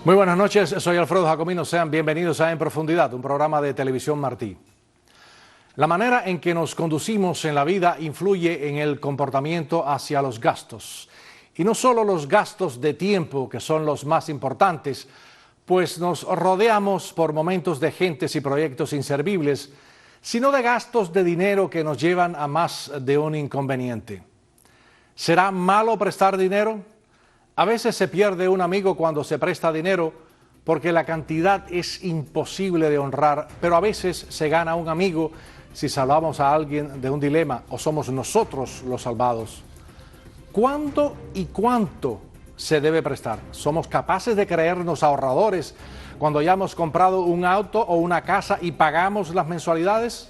Muy buenas noches, soy Alfredo Jacomino, sean bienvenidos a En Profundidad, un programa de Televisión Martí. La manera en que nos conducimos en la vida influye en el comportamiento hacia los gastos. Y no solo los gastos de tiempo, que son los más importantes, pues nos rodeamos por momentos de gentes y proyectos inservibles, sino de gastos de dinero que nos llevan a más de un inconveniente. ¿Será malo prestar dinero? A veces se pierde un amigo cuando se presta dinero porque la cantidad es imposible de honrar, pero a veces se gana un amigo si salvamos a alguien de un dilema o somos nosotros los salvados. ¿Cuándo y cuánto se debe prestar? ¿Somos capaces de creernos ahorradores cuando ya hemos comprado un auto o una casa y pagamos las mensualidades?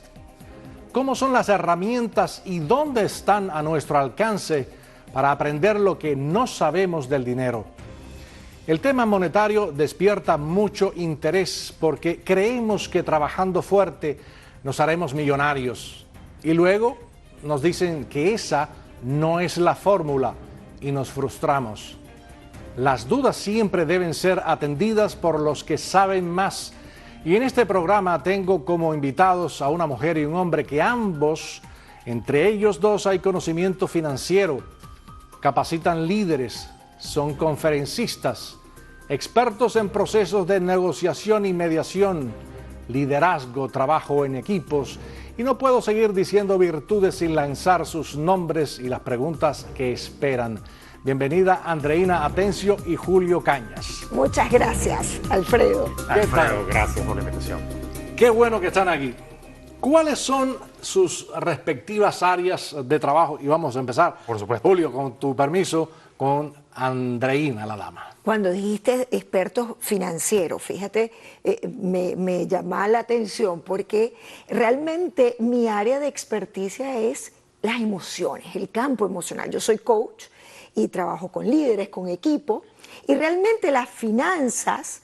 ¿Cómo son las herramientas y dónde están a nuestro alcance para aprender lo que no sabemos del dinero? El tema monetario despierta mucho interés porque creemos que trabajando fuerte nos haremos millonarios y luego nos dicen que esa no es la fórmula y nos frustramos. Las dudas siempre deben ser atendidas por los que saben más y en este programa tengo como invitados a una mujer y un hombre que ambos, entre ellos dos hay conocimiento financiero, capacitan líderes, son conferencistas, expertos en procesos de negociación y mediación, liderazgo, trabajo en equipos, y no puedo seguir diciendo virtudes sin lanzar sus nombres y las preguntas que esperan. Bienvenida Andreina Atencio y Julio Cañas. Muchas gracias, Alfredo. Alfredo, gracias por la invitación. Qué bueno que están aquí. ¿Cuáles son sus respectivas áreas de trabajo? Y vamos a empezar, Por supuesto. Julio, con tu permiso, con Andreina, la dama. Cuando dijiste expertos financieros, fíjate, me llama la atención porque realmente mi área de experticia es las emociones, el campo emocional. Yo soy coach y trabajo con líderes, con equipo, y realmente las finanzas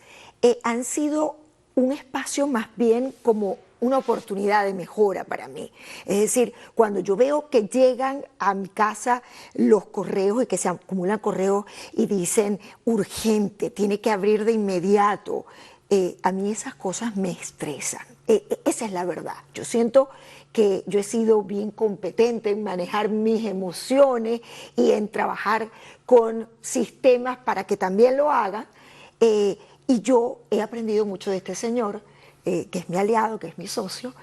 han sido un espacio más bien como una oportunidad de mejora para mí. Es decir, cuando yo veo que llegan a mi casa los correos y que se acumulan correos y dicen urgente, tiene que abrir de inmediato, a mí esas cosas me estresan. Esa es la verdad. Yo siento que yo he sido bien competente en manejar mis emociones y en trabajar con sistemas para que también lo hagan. Y yo he aprendido mucho de este señor, que es mi aliado, que es mi socio,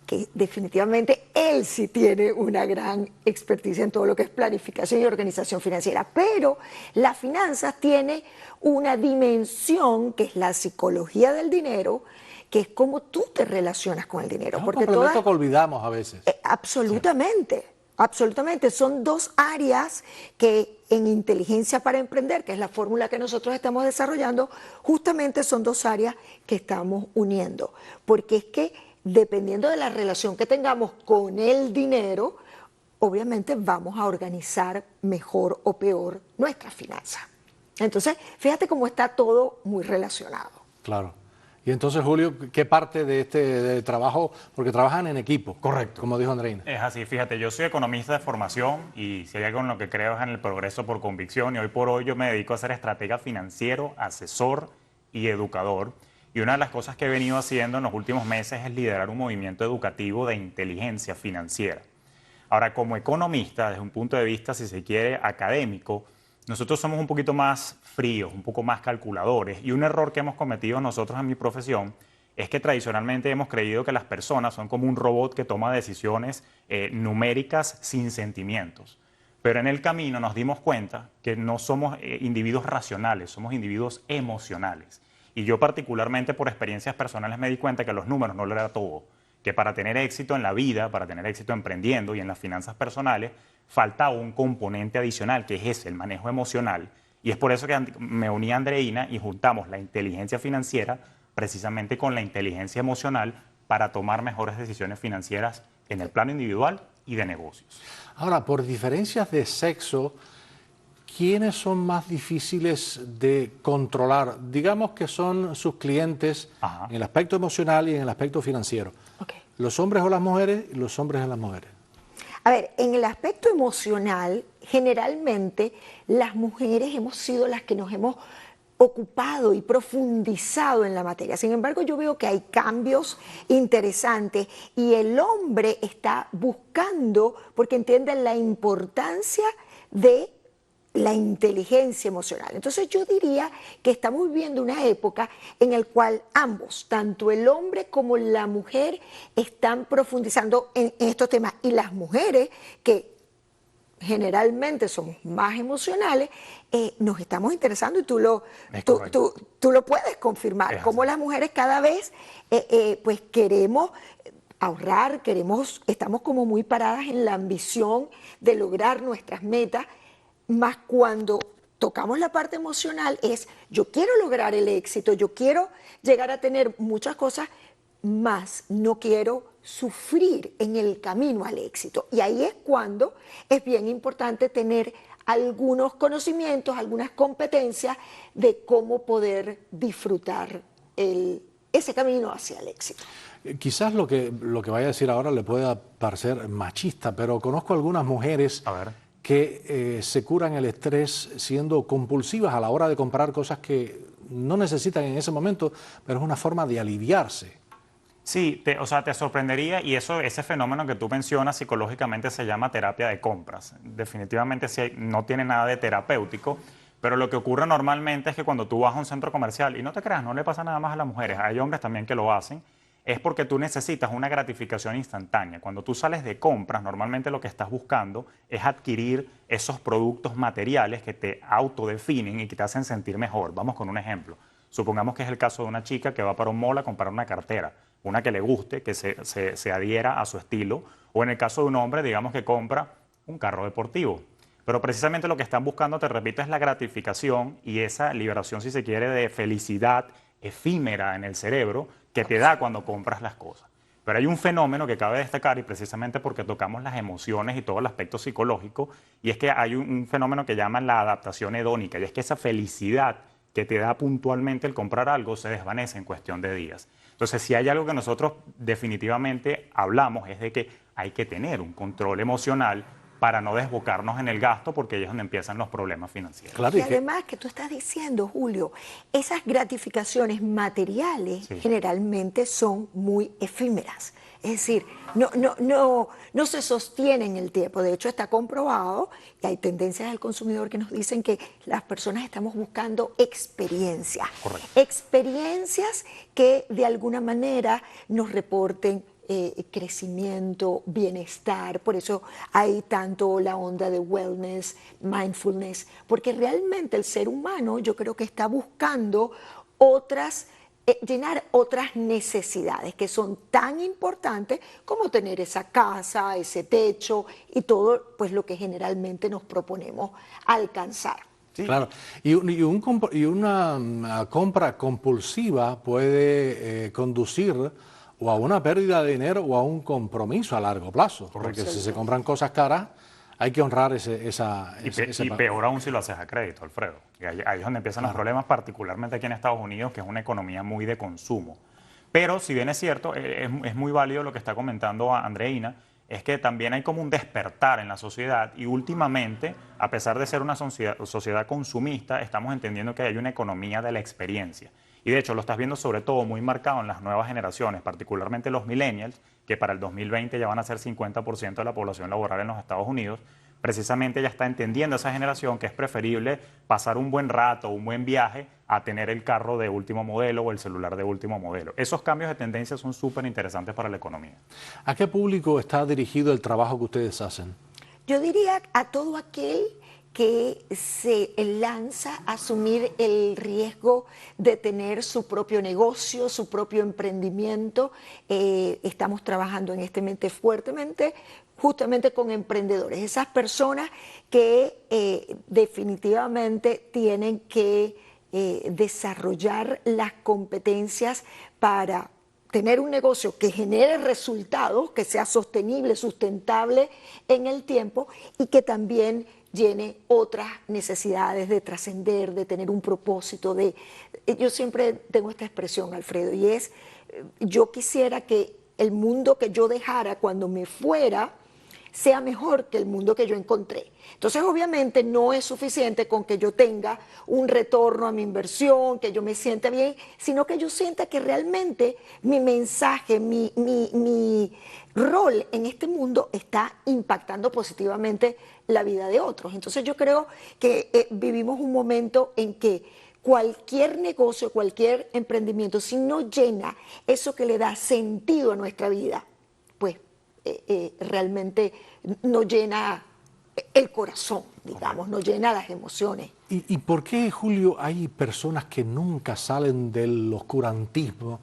que definitivamente él sí tiene una gran experticia en todo lo que es planificación y organización financiera, pero las finanzas tiene una dimensión que es la psicología del dinero, que es cómo tú te relacionas con el dinero. Es un complemento que olvidamos a veces. Absolutamente. Sí. Absolutamente, son dos áreas que en Inteligencia para Emprender, que es la fórmula que nosotros estamos desarrollando, justamente son dos áreas que estamos uniendo, porque es que dependiendo de la relación que tengamos con el dinero, obviamente vamos a organizar mejor o peor nuestras finanzas. Entonces, fíjate cómo está todo muy relacionado. Claro. Y entonces, Julio, ¿qué parte de este trabajo? Porque trabajan en equipo. Correcto. Como dijo Andreina. Es así, fíjate, yo soy economista de formación y si hay algo en lo que creo es en el progreso por convicción y hoy por hoy yo me dedico a ser estratega financiero, asesor y educador. Y una de las cosas que he venido haciendo en los últimos meses es liderar un movimiento educativo de inteligencia financiera. Ahora, como economista, desde un punto de vista, si se quiere, académico, nosotros somos un poquito más fríos, un poco más calculadores y un error que hemos cometido nosotros en mi profesión es que tradicionalmente hemos creído que las personas son como un robot que toma decisiones numéricas sin sentimientos. Pero en el camino nos dimos cuenta que no somos individuos racionales, somos individuos emocionales. Y yo particularmente por experiencias personales me di cuenta que los números no lo era todo, que para tener éxito en la vida, para tener éxito emprendiendo y en las finanzas personales, falta un componente adicional que es ese, el manejo emocional. Y es por eso que me uní a Andreina y juntamos la inteligencia financiera precisamente con la inteligencia emocional para tomar mejores decisiones financieras en el plano individual y de negocios. Ahora, por diferencias de sexo, ¿quiénes son más difíciles de controlar? Digamos que son sus clientes en el aspecto emocional y en el aspecto financiero. Okay. ¿Los hombres o las mujeres y los hombres o las mujeres? A ver, en el aspecto emocional, generalmente las mujeres hemos sido las que nos hemos ocupado y profundizado en la materia. Sin embargo, yo veo que hay cambios interesantes y el hombre está buscando, porque entiende la importancia de la inteligencia emocional. Entonces yo diría que estamos viviendo una época en la cual ambos, tanto el hombre como la mujer, están profundizando en estos temas. Y las mujeres, que generalmente somos más emocionales, nos estamos interesando y tú lo puedes confirmar, como las mujeres cada vez pues queremos ahorrar, estamos como muy paradas en la ambición de lograr nuestras metas, más cuando tocamos la parte emocional es yo quiero lograr el éxito, yo quiero llegar a tener muchas cosas, más no quiero sufrir en el camino al éxito. Y ahí es cuando es bien importante tener algunos conocimientos, algunas competencias de cómo poder disfrutar ese camino hacia el éxito. Quizás lo que vaya a decir ahora le pueda parecer machista, pero conozco algunas mujeres que se curan el estrés siendo compulsivas a la hora de comprar cosas que no necesitan en ese momento, pero es una forma de aliviarse. Sí, o sea, te sorprendería, y ese fenómeno que tú mencionas psicológicamente se llama terapia de compras. Definitivamente no tiene nada de terapéutico, pero lo que ocurre normalmente es que cuando tú vas a un centro comercial, y no te creas, no le pasa nada más a las mujeres, hay hombres también que lo hacen, es porque tú necesitas una gratificación instantánea. Cuando tú sales de compras, normalmente lo que estás buscando es adquirir esos productos materiales que te autodefinen y que te hacen sentir mejor. Vamos con un ejemplo. Supongamos que es el caso de una chica que va para un mall a comprar una cartera, una que le guste, que se adhiera a su estilo, o en el caso de un hombre, digamos que compra un carro deportivo. Pero precisamente lo que están buscando, te repito, es la gratificación y esa liberación, si se quiere, de felicidad efímera en el cerebro que te da cuando compras las cosas. Pero hay un fenómeno que cabe destacar, y precisamente porque tocamos las emociones y todo el aspecto psicológico, y es que hay un fenómeno que llaman la adaptación hedónica, y es que esa felicidad que te da puntualmente el comprar algo se desvanece en cuestión de días. Entonces, si hay algo que nosotros definitivamente hablamos es de que hay que tener un control emocional para no desbocarnos en el gasto, porque ahí es donde empiezan los problemas financieros. Claro, y además que tú estás diciendo, Julio, esas gratificaciones materiales generalmente son muy efímeras. Es decir, no se sostienen en el tiempo. De hecho, está comprobado y hay tendencias del consumidor que nos dicen que las personas estamos buscando experiencias. Correcto. Experiencias que de alguna manera nos reporten crecimiento, bienestar. Por eso hay tanto la onda de wellness, mindfulness, porque realmente el ser humano yo creo que está buscando llenar otras necesidades que son tan importantes como tener esa casa, ese techo y todo pues lo que generalmente nos proponemos alcanzar. Sí. Claro, y una compra compulsiva puede conducir o a una pérdida de dinero o a un compromiso a largo plazo. Porque si se compran cosas caras, hay que honrar y peor aún si lo haces a crédito, Alfredo. Y ahí es donde empiezan los problemas, particularmente aquí en Estados Unidos, que es una economía muy de consumo. Pero si bien es cierto, es muy válido lo que está comentando Andreina, es que también hay como un despertar en la sociedad y últimamente, a pesar de ser una sociedad consumista, estamos entendiendo que hay una economía de la experiencia. Y de hecho lo estás viendo sobre todo muy marcado en las nuevas generaciones, particularmente los millennials, que para el 2020 ya van a ser 50% de la población laboral en los Estados Unidos. Precisamente ya está entendiendo esa generación que es preferible pasar un buen rato, un buen viaje, a tener el carro de último modelo o el celular de último modelo. Esos cambios de tendencia son súper interesantes para la economía. ¿A qué público está dirigido el trabajo que ustedes hacen? Yo diría a todo aquel que se lanza a asumir el riesgo de tener su propio negocio, su propio emprendimiento. Estamos trabajando en este mente fuertemente justamente con emprendedores, esas personas que definitivamente tienen que desarrollar las competencias para tener un negocio que genere resultados, que sea sostenible, sustentable en el tiempo y que también llene otras necesidades de trascender, de tener un propósito. Yo siempre tengo esta expresión, Alfredo, y yo quisiera que el mundo que yo dejara cuando me fuera sea mejor que el mundo que yo encontré. Entonces, obviamente, no es suficiente con que yo tenga un retorno a mi inversión, que yo me sienta bien, sino que yo sienta que realmente mi mensaje, mi rol en este mundo está impactando positivamente la vida de otros. Entonces, yo creo que vivimos un momento en que cualquier negocio, cualquier emprendimiento, si no llena eso que le da sentido a nuestra vida, pues realmente no llena el corazón, digamos, no llena las emociones. ¿Y por qué, Julio, hay personas que nunca salen del oscurantismo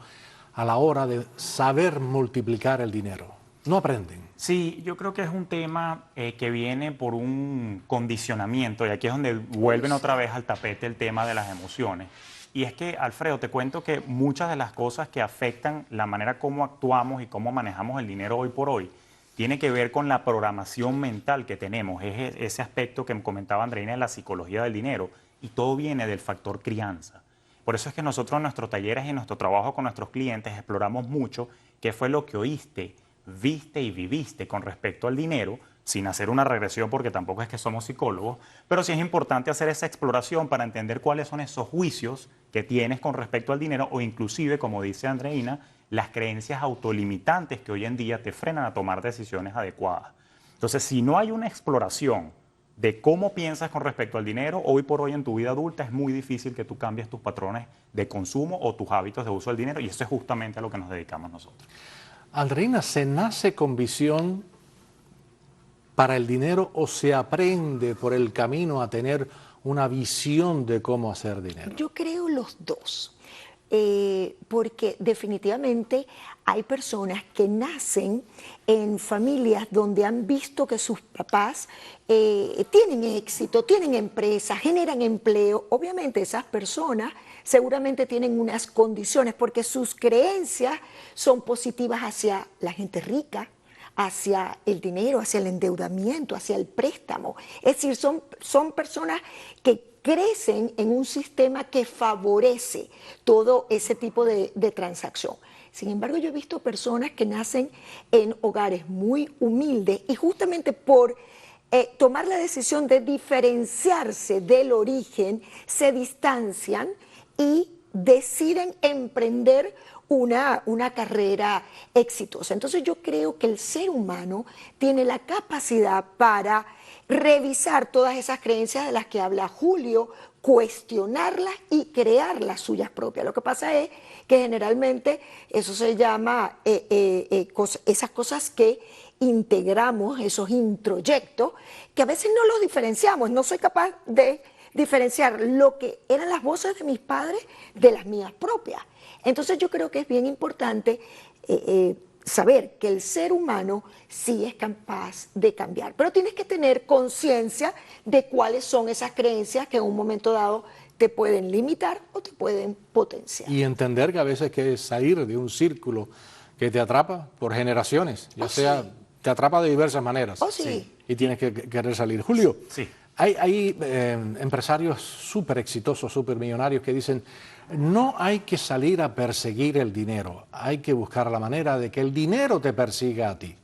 a la hora de saber multiplicar el dinero? No aprenden. Sí, yo creo que es un tema que viene por un condicionamiento, y aquí es donde vuelven otra vez al tapete el tema de las emociones. Y es que, Alfredo, te cuento que muchas de las cosas que afectan la manera como actuamos y cómo manejamos el dinero hoy por hoy, tiene que ver con la programación mental que tenemos, es ese aspecto que me comentaba Andreina de la psicología del dinero, y todo viene del factor crianza. Por eso es que nosotros en nuestros talleres y en nuestro trabajo con nuestros clientes exploramos mucho qué fue lo que oíste, viste y viviste con respecto al dinero, sin hacer una regresión porque tampoco es que somos psicólogos, pero sí es importante hacer esa exploración para entender cuáles son esos juicios que tienes con respecto al dinero o inclusive, como dice Andreina, las creencias autolimitantes que hoy en día te frenan a tomar decisiones adecuadas. Entonces, si no hay una exploración de cómo piensas con respecto al dinero, hoy por hoy en tu vida adulta es muy difícil que tú cambies tus patrones de consumo o tus hábitos de uso del dinero, y eso es justamente a lo que nos dedicamos nosotros. Andreina, ¿se nace con visión para el dinero o se aprende por el camino a tener una visión de cómo hacer dinero? Yo creo los dos. Porque definitivamente hay personas que nacen en familias donde han visto que sus papás tienen éxito, tienen empresas, generan empleo. Obviamente esas personas seguramente tienen unas condiciones porque sus creencias son positivas hacia la gente rica, hacia el dinero, hacia el endeudamiento, hacia el préstamo. Es decir, son personas que crecen en un sistema que favorece todo ese tipo de transacción. Sin embargo, yo he visto personas que nacen en hogares muy humildes y justamente por tomar la decisión de diferenciarse del origen, se distancian y deciden emprender una carrera exitosa. Entonces yo creo que el ser humano tiene la capacidad para revisar todas esas creencias de las que habla Julio, cuestionarlas y crear las suyas propias. Lo que pasa es que generalmente eso se llama esas cosas que integramos, esos introyectos, que a veces no los diferenciamos. No soy capaz de diferenciar lo que eran las voces de mis padres de las mías propias. Entonces yo creo que es bien importante saber que el ser humano sí es capaz de cambiar, pero tienes que tener conciencia de cuáles son esas creencias que en un momento dado te pueden limitar o te pueden potenciar. Y entender que a veces que salir de un círculo que te atrapa por generaciones, ya sea, sí, te atrapa de diversas maneras. Oh, sí. Y tienes que querer salir. Julio, sí, hay empresarios súper exitosos, súper millonarios que dicen: no hay que salir a perseguir el dinero, hay que buscar la manera de que el dinero te persiga a ti.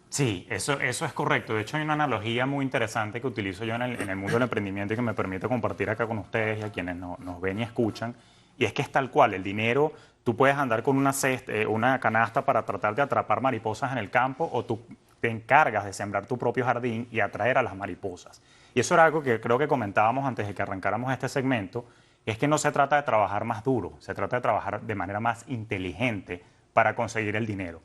Sí, eso es correcto. De hecho, hay una analogía muy interesante que utilizo yo en el mundo del emprendimiento y que me permite compartir acá con ustedes y a quienes nos ven y escuchan. Y es que es tal cual, el dinero, tú puedes andar con una canasta para tratar de atrapar mariposas en el campo, o tú te encargas de sembrar tu propio jardín y atraer a las mariposas. Y eso era algo que creo que comentábamos antes de que arrancáramos este segmento, es que no se trata de trabajar más duro, se trata de trabajar de manera más inteligente para conseguir el dinero.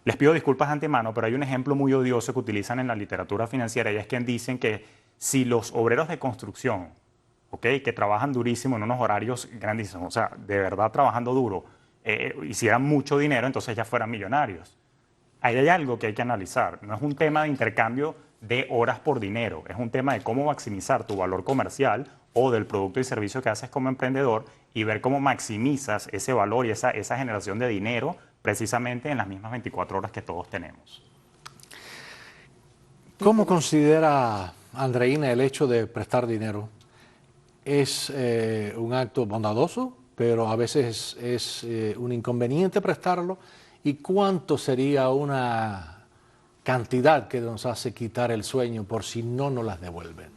Les pido disculpas de antemano, pero hay un ejemplo muy odioso que utilizan en la literatura financiera, y es que dicen que si los obreros de construcción, que trabajan durísimo en unos horarios grandísimos, o sea, de verdad trabajando duro, hicieran mucho dinero, entonces ya fueran millonarios. Ahí hay algo que hay que analizar. No es un tema de intercambio de horas por dinero, es un tema de cómo maximizar tu valor comercial o del producto y servicio que haces como emprendedor y ver cómo maximizas ese valor y esa generación de dinero precisamente en las mismas 24 horas que todos tenemos. ¿Cómo considera Andreina el hecho de prestar dinero? ¿Es un acto bondadoso, pero a veces es un inconveniente prestarlo? ¿Y cuánto sería una cantidad que nos hace quitar el sueño por si no nos las devuelven?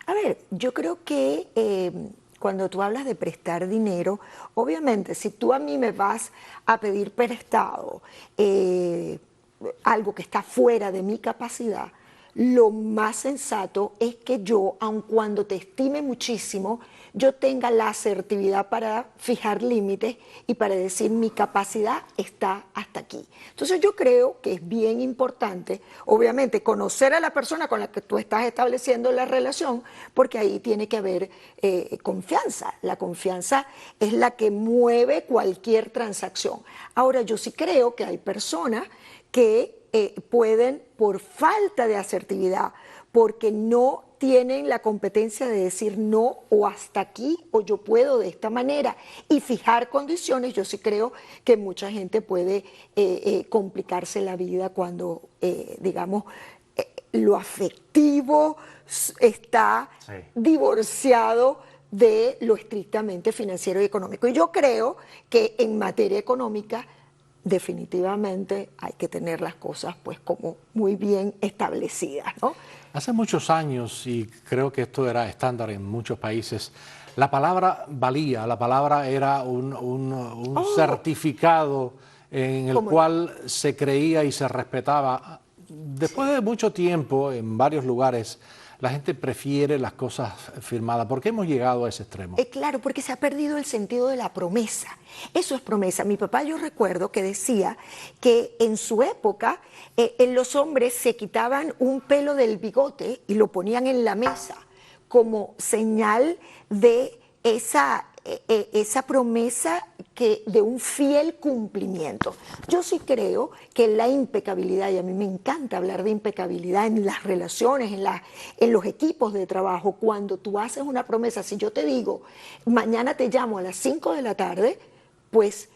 A ver, yo creo que cuando tú hablas de prestar dinero, obviamente si tú a mí me vas a pedir prestado algo que está fuera de mi capacidad, lo más sensato es que yo, aun cuando te estime muchísimo, yo tenga la asertividad para fijar límites y para decir mi capacidad está hasta aquí. Entonces yo creo que es bien importante, obviamente, conocer a la persona con la que tú estás estableciendo la relación, porque ahí tiene que haber confianza. La confianza es la que mueve cualquier transacción. Ahora, yo sí creo que hay personas que pueden, por falta de asertividad, porque no tienen la competencia de decir no o hasta aquí o yo puedo de esta manera y fijar condiciones, yo sí creo que mucha gente puede complicarse la vida cuando, digamos, lo afectivo está divorciado de lo estrictamente financiero y económico. Y yo creo que en materia económica definitivamente hay que tener las cosas pues como muy bien establecidas, ¿no? Hace muchos años, y creo que esto era estándar en muchos países, la palabra valía, la palabra era un certificado en el cual se creía y se respetaba. Después de mucho tiempo, en varios lugares, la gente prefiere las cosas firmadas. ¿Por qué hemos llegado a ese extremo? Claro, porque se ha perdido el sentido de la promesa. Eso es promesa. Mi papá, yo recuerdo que decía que en su época los hombres se quitaban un pelo del bigote y lo ponían en la mesa como señal de esa promesa de un fiel cumplimiento. Yo sí creo que la impecabilidad, y a mí me encanta hablar de impecabilidad en las relaciones, en los equipos de trabajo, cuando tú haces una promesa, si yo te digo, mañana te llamo a las 5 de la tarde, pues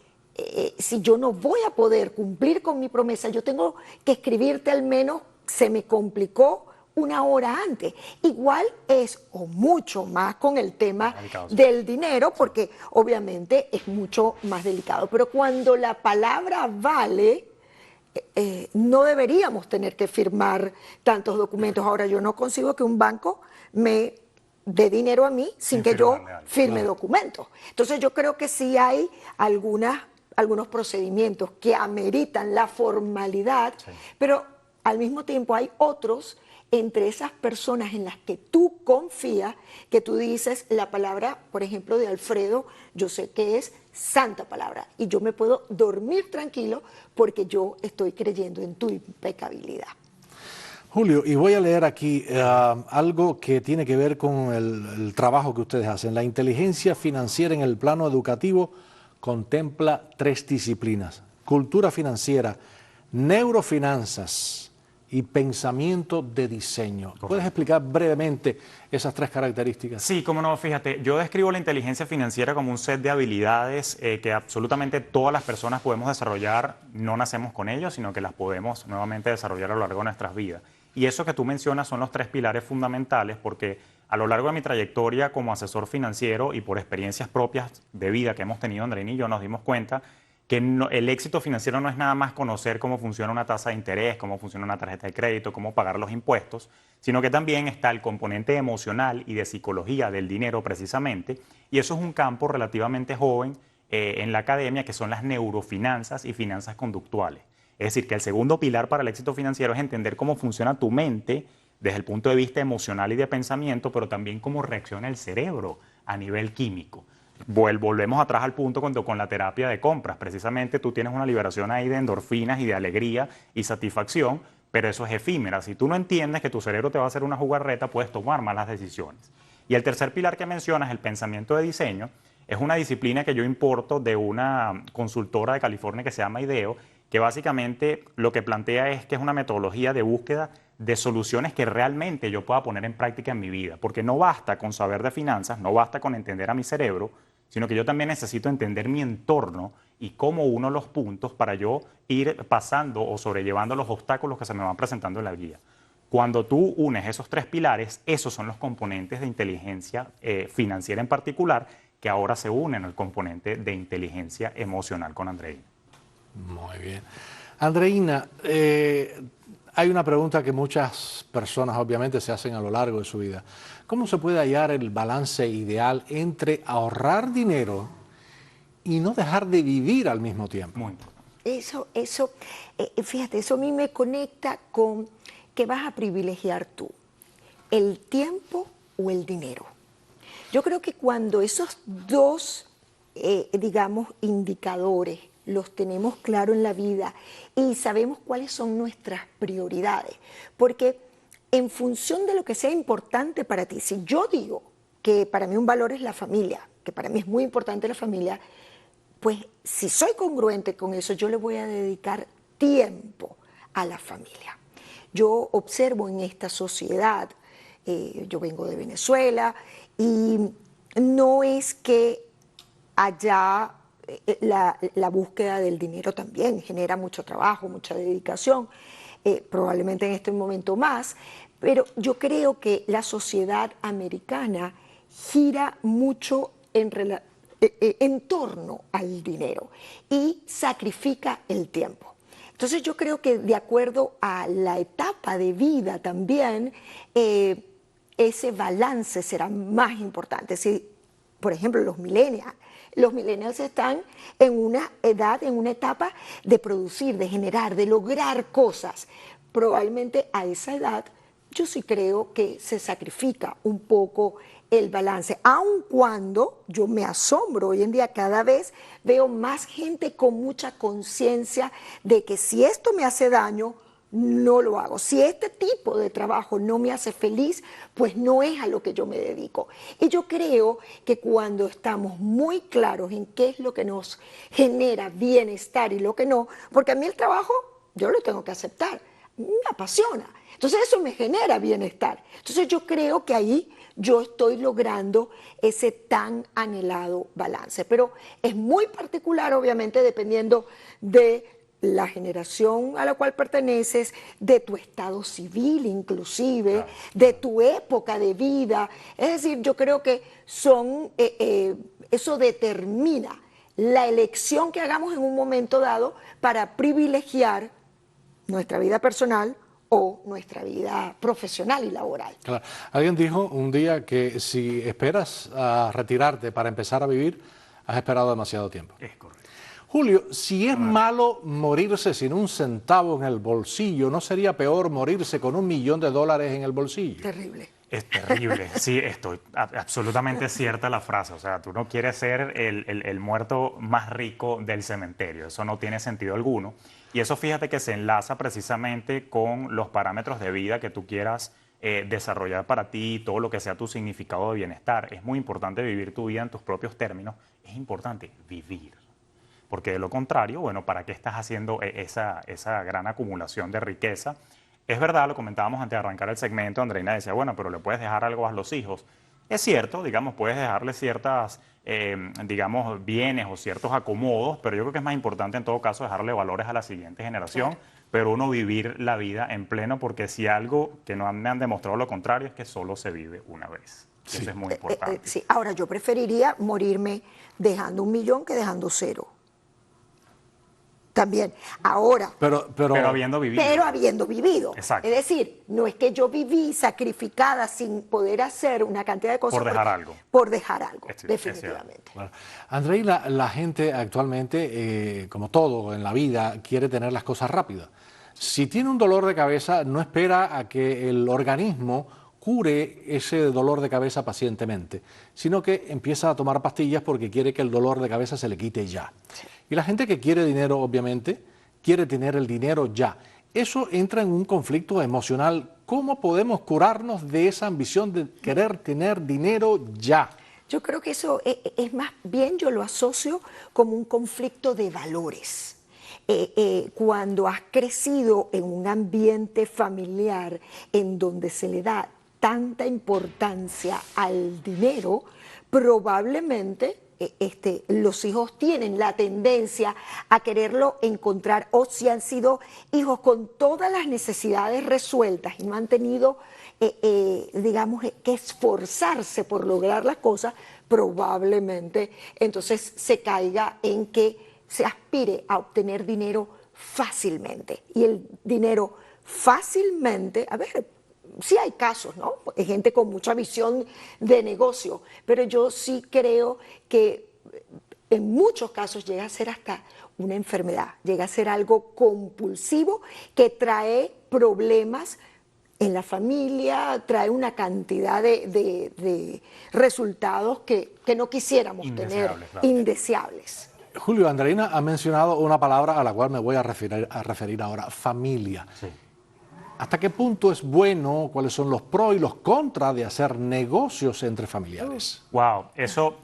si yo no voy a poder cumplir con mi promesa, yo tengo que escribirte al menos, se me complicó una hora antes. Igual es, o mucho más con el tema del dinero, porque obviamente es mucho más delicado. Pero cuando la palabra vale, no deberíamos tener que firmar tantos documentos. Ahora, yo no consigo que un banco me dé dinero a mí sin que yo firme documentos. Entonces yo creo que sí hay algunos procedimientos que ameritan la formalidad, pero al mismo tiempo hay otros entre esas personas en las que tú confías, que tú dices la palabra, por ejemplo, de Alfredo, yo sé que es santa palabra y yo me puedo dormir tranquilo porque yo estoy creyendo en tu impecabilidad. Julio, y voy a leer aquí algo que tiene que ver con el trabajo que ustedes hacen. La inteligencia financiera en el plano educativo contempla 3 disciplinas: cultura financiera, neurofinanzas y pensamiento de diseño. Correcto. ¿Puedes explicar brevemente esas 3 características? Sí, cómo no, fíjate, yo describo la inteligencia financiera como un set de habilidades que absolutamente todas las personas podemos desarrollar, no nacemos con ellos, sino que las podemos nuevamente desarrollar a lo largo de nuestras vidas. Y eso que tú mencionas son los 3 pilares fundamentales, porque a lo largo de mi trayectoria como asesor financiero y por experiencias propias de vida que hemos tenido, Andreina y yo, nos dimos cuenta que el éxito financiero no es nada más conocer cómo funciona una tasa de interés, cómo funciona una tarjeta de crédito, cómo pagar los impuestos, sino que también está el componente emocional y de psicología del dinero precisamente, y eso es un campo relativamente joven en la academia, que son las neurofinanzas y finanzas conductuales. Es decir, que el segundo pilar para el éxito financiero es entender cómo funciona tu mente desde el punto de vista emocional y de pensamiento, pero también cómo reacciona el cerebro a nivel químico. Volvemos atrás al punto cuando con la terapia de compras, precisamente tú tienes una liberación ahí de endorfinas y de alegría y satisfacción, pero eso es efímera. Si tú no entiendes que tu cerebro te va a hacer una jugarreta, puedes tomar malas decisiones. Y el tercer pilar que mencionas, el pensamiento de diseño, es una disciplina que yo importo de una consultora de California que se llama IDEO, que básicamente lo que plantea es que es una metodología de búsqueda de soluciones que realmente yo pueda poner en práctica en mi vida, porque no basta con saber de finanzas, no basta con entender a mi cerebro, sino que yo también necesito entender mi entorno y cómo uno los puntos para yo ir pasando o sobrellevando los obstáculos que se me van presentando en la vida. Cuando tú unes esos 3 pilares, esos son los componentes de inteligencia financiera en particular, que ahora se unen al componente de inteligencia emocional con Andreina. Muy bien. Andreina, Hay una pregunta que muchas personas obviamente se hacen a lo largo de su vida. ¿Cómo se puede hallar el balance ideal entre ahorrar dinero y no dejar de vivir al mismo tiempo? Muy importante. Fíjate, eso a mí me conecta con qué vas a privilegiar tú, el tiempo o el dinero. Yo creo que cuando esos dos, digamos, indicadores los tenemos claro en la vida y sabemos cuáles son nuestras prioridades, porque en función de lo que sea importante para ti, si yo digo que para mí un valor es la familia, que para mí es muy importante la familia, pues si soy congruente con eso, yo le voy a dedicar tiempo a la familia. Yo observo en esta sociedad, yo vengo de Venezuela, y no es que allá la búsqueda del dinero también genera mucho trabajo, mucha dedicación, probablemente en este momento más, pero yo creo que la sociedad americana gira mucho en torno al dinero y sacrifica el tiempo. Entonces yo creo que de acuerdo a la etapa de vida también, ese balance será más importante. Si, por ejemplo, los millennials están en una edad, en una etapa de producir, de generar, de lograr cosas. Probablemente a esa edad yo sí creo que se sacrifica un poco el balance, aun cuando yo me asombro hoy en día, cada vez veo más gente con mucha conciencia de que si esto me hace daño, no lo hago. Si este tipo de trabajo no me hace feliz, pues no es a lo que yo me dedico. Y yo creo que cuando estamos muy claros en qué es lo que nos genera bienestar y lo que no, porque a mí el trabajo yo lo tengo que aceptar, me apasiona. Entonces eso me genera bienestar. Entonces yo creo que ahí yo estoy logrando ese tan anhelado balance. Pero es muy particular, obviamente, dependiendo de la generación a la cual perteneces, de tu estado civil inclusive, claro, de tu época de vida. Es decir, yo creo que eso determina la elección que hagamos en un momento dado para privilegiar nuestra vida personal o nuestra vida profesional y laboral. Claro. Alguien dijo un día que si esperas a retirarte para empezar a vivir, has esperado demasiado tiempo. Es correcto. Julio, si es malo morirse sin un centavo en el bolsillo, ¿no sería peor morirse con $1 millón en el bolsillo? Terrible. Es terrible, sí, estoy absolutamente cierta la frase. O sea, tú no quieres ser el muerto más rico del cementerio, eso no tiene sentido alguno. Y eso fíjate que se enlaza precisamente con los parámetros de vida que tú quieras desarrollar para ti, todo lo que sea tu significado de bienestar. Es muy importante vivir tu vida en tus propios términos, es importante vivir. Porque de lo contrario, bueno, ¿para qué estás haciendo esa gran acumulación de riqueza? Es verdad, lo comentábamos antes de arrancar el segmento, Andreina decía, bueno, pero le puedes dejar algo a los hijos. Es cierto, digamos, puedes dejarle ciertas, digamos, bienes o ciertos acomodos, pero yo creo que es más importante en todo caso dejarle valores a la siguiente generación, claro, pero uno vivir la vida en pleno, porque si algo que no me han demostrado lo contrario es que solo se vive una vez. Sí. Eso es muy importante. Sí. Ahora, yo preferiría morirme dejando $1 millón que dejando 0. También, ahora. Pero habiendo vivido. Pero habiendo vivido. Exacto. Es decir, no es que yo viví sacrificada sin poder hacer una cantidad de cosas. Por dejar algo. Por dejar algo, definitivamente. Bueno, Andreina, la gente actualmente, como todo en la vida, quiere tener las cosas rápidas. Si tiene un dolor de cabeza, no espera a que el organismo cure ese dolor de cabeza pacientemente, sino que empieza a tomar pastillas porque quiere que el dolor de cabeza se le quite ya. Sí. Y la gente que quiere dinero, obviamente, quiere tener el dinero ya. Eso entra en un conflicto emocional. ¿Cómo podemos curarnos de esa ambición de querer tener dinero ya? Yo creo que eso es más bien, yo lo asocio como un conflicto de valores. Cuando has crecido en un ambiente familiar en donde se le da tanta importancia al dinero, probablemente los hijos tienen la tendencia a quererlo encontrar, o si han sido hijos con todas las necesidades resueltas y no han tenido, digamos, que esforzarse por lograr las cosas, probablemente entonces se caiga en que se aspire a obtener dinero fácilmente. Y el dinero fácilmente, a ver, sí hay casos, ¿no? Hay gente con mucha visión de negocio, pero yo sí creo que en muchos casos llega a ser hasta una enfermedad, llega a ser algo compulsivo que trae problemas en la familia, trae una cantidad de resultados que no quisiéramos tener, claro. indeseables. Julio, Andreina ha mencionado una palabra a la cual me voy a referir ahora, familia. Sí. ¿Hasta qué punto es bueno, cuáles son los pros y los contras de hacer negocios entre familiares? Wow, eso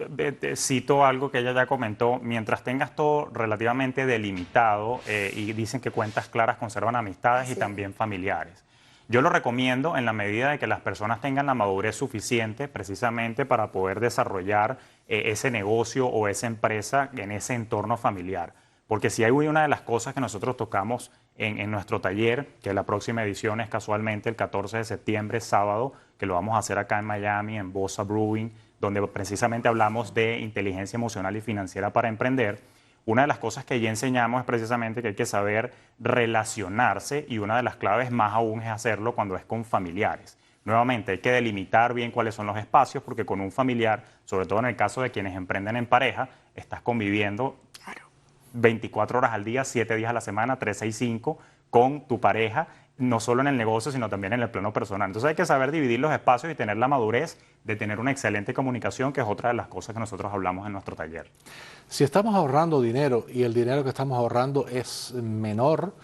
cito algo que ella ya comentó. Mientras tengas todo relativamente delimitado y dicen que cuentas claras conservan amistades y también familiares. Yo lo recomiendo en la medida de que las personas tengan la madurez suficiente precisamente para poder desarrollar ese negocio o esa empresa en ese entorno familiar. Porque si hay una de las cosas que nosotros tocamos en nuestro taller, que la próxima edición es casualmente el 14 de septiembre, sábado, que lo vamos a hacer acá en Miami, en Bossa Brewing, donde precisamente hablamos de inteligencia emocional y financiera para emprender. Una de las cosas que ya enseñamos es precisamente que hay que saber relacionarse y una de las claves más aún es hacerlo cuando es con familiares. Nuevamente, hay que delimitar bien cuáles son los espacios porque con un familiar, sobre todo en el caso de quienes emprenden en pareja, estás conviviendo 24 horas al día, 7 días a la semana, 365, con tu pareja, no solo en el negocio, sino también en el plano personal. Entonces hay que saber dividir los espacios y tener la madurez de tener una excelente comunicación, que es otra de las cosas que nosotros hablamos en nuestro taller. Si estamos ahorrando dinero y el dinero que estamos ahorrando es menor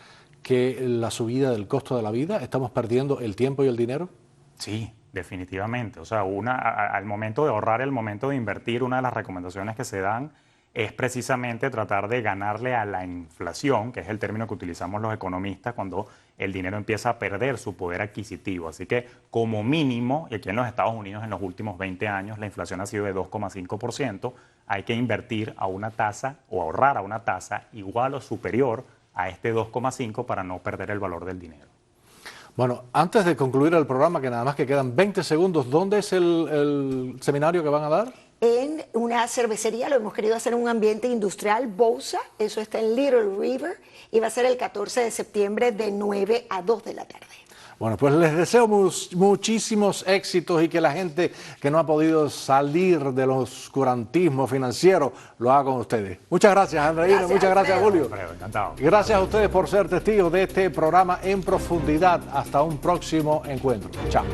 que la subida del costo de la vida, ¿estamos perdiendo el tiempo y el dinero? Sí, definitivamente. O sea, al momento de ahorrar, el momento de invertir, una de las recomendaciones que se dan es precisamente tratar de ganarle a la inflación, que es el término que utilizamos los economistas cuando el dinero empieza a perder su poder adquisitivo. Así que como mínimo, y aquí en los Estados Unidos en los últimos 20 años la inflación ha sido de 2,5%, hay que invertir a una tasa o ahorrar a una tasa igual o superior a este 2,5 para no perder el valor del dinero. Bueno, antes de concluir el programa, que nada más que quedan 20 segundos, ¿dónde es el seminario que van a dar? En una cervecería, lo hemos querido hacer en un ambiente industrial, Bossa, eso está en Little River, y va a ser el 14 de septiembre de 9 a 2 de la tarde. Bueno, pues les deseo muchísimos éxitos y que la gente que no ha podido salir del oscurantismo financiero lo haga con ustedes. Muchas gracias, Andreina, muchas gracias, Julio. Encantado. Gracias a ustedes por ser testigos de este programa en profundidad. Hasta un próximo encuentro. Chao.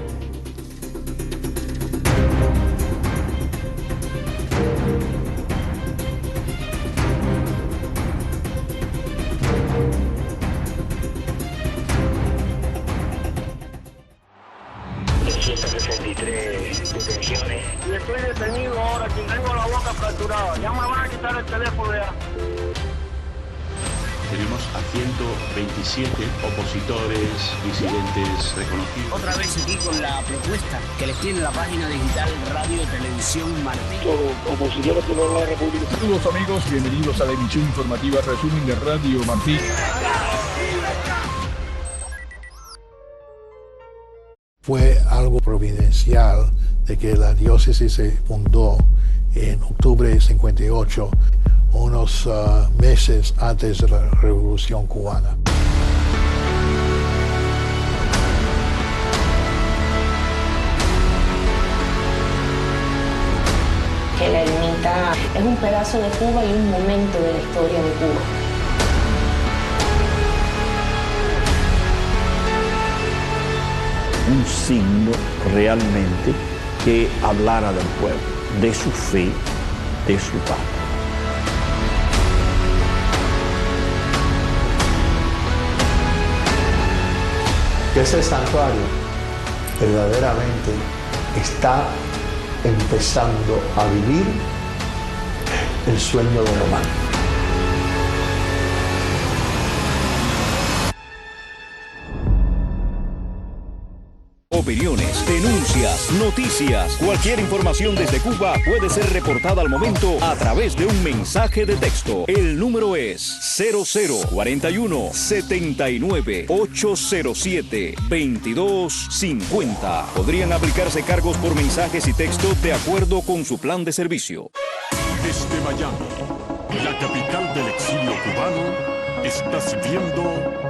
Y estoy detenido ahora, que tengo la boca fracturada. Ya me van a quitar el teléfono ya. Tenemos a 127 opositores, disidentes reconocidos. Otra vez aquí con la propuesta que les tiene la página digital Radio Televisión Martí. Opositores por la República. Saludos amigos, bienvenidos a la emisión informativa Resumen de Radio Martí. Fue algo providencial de que la diócesis se fundó en octubre de 58, unos meses antes de la Revolución Cubana. Que la ermita es un pedazo de Cuba y un momento de la historia de Cuba. Un signo realmente que hablara del pueblo, de su fe, de su patria. Que ese santuario verdaderamente está empezando a vivir el sueño de Román. Opiniones, denuncias, noticias, cualquier información desde Cuba puede ser reportada al momento a través de un mensaje de texto. El número es 0041 79 807 2250. Podrían aplicarse cargos por mensajes y texto de acuerdo con su plan de servicio. Desde Miami, la capital del exilio cubano, estás viendo